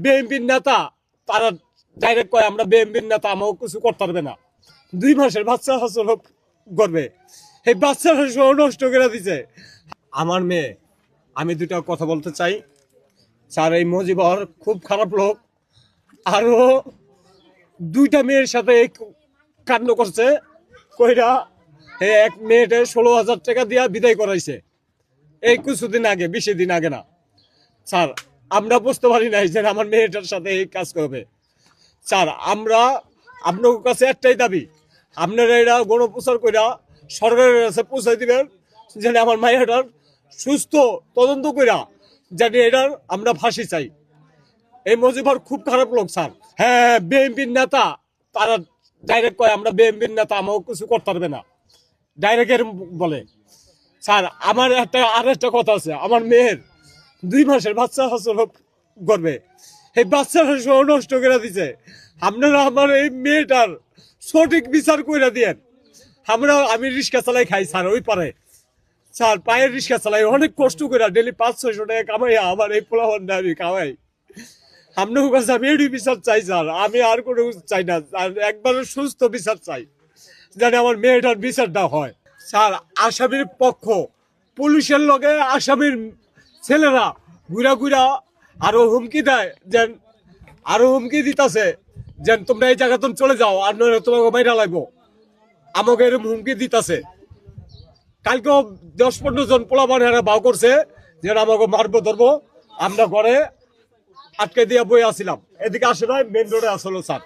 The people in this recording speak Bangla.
বিএনপির নেতা তারা ডাইরেক্ট কয় আমরা বিএনপির নেতা, আমাকে কিছু করতে পারবে না। 2 মাসের বাচ্চা হাসল করবে, এই বাচ্চারা সহ নষ্ট করে দিছে আমার মেয়ে। আমি দুটা কথা বলতে চাই স্যার, এই মজিবর খুব খারাপ লোক, আরো 2টা মেয়ের সাথে এই কাণ্ড করছে। কইরা এক মেয়েটে 16,000 টাকা দিয়া বিদায় করাইছে এই কিছুদিন আগে, 20 দিন আগে না স্যার। আমরা বুঝতে পারি নাই যে আমার মেয়েটার সাথে এই কাজ করবে স্যার। আমরা আপনার কাছে একটাই দাবি, আপনারা এটা গণপ্রচার কইরা সরকারের কাছে পৌঁছাই দিবেন, যেন আমার মায়েরার সুস্থ তদন্ত কইরা যাতে এটার আমরা ফাঁসি চাই। এই মজিবর খুব খারাপ লোক স্যার। হ্যাঁ, বিএনপির নেতা তারা ডাইরেক্ট কয় আমরা বিএনপির নেতা, আমাকে কিছু করতে পারবে না, ডাইরেক্ট এর বলে স্যার। আমার আরেকটা কথা আছে, আমার মেয়ের 2 মাসের বাচ্চা হাসল করবে, এই বাচ্চারা সহ নষ্ট করে দিছে। আপনারা আমার এই মেয়েটার সঠিক বিচার করে দিয়েন। আমি রিক্সা চালাই খাই স্যার, ওই পারে স্যার পায়ের রিক্সা চালাই, অনেক কষ্ট করে ডেলি 500-600 টাকা কামাই আমার এই পোলাবন্ধে আমি কামাই। আপনার কাছে আমি এডি বিচার চাই স্যার, আমি আর কোনো চাই না। আর একবারে সুস্থ বিচার চাই, যাতে আমার মেয়েটার বিচারটা হয় স্যার। আসামির পক্ষ পুলিশের লগে আসামির ছেলেরা ঘুরা ঘুরা আরো হুমকি দেয়, যেন আরো হুমকি দিতেছে যেন তোমরা এই জায়গা তুমি চলে যাও, আর নয় তোমাকে বাইরে লাগবো, আমাকে এরকম হুমকি দিতেছে। কালকেও 10-15 জন পোলাপানেরা বাউ করছে যেন আমাকে মারবো ধরবো। আমরা ঘরে আটকে দিয়ে বই আসছিলাম, এদিকে আসে নাই, মেন রোডে আসলো স্যার।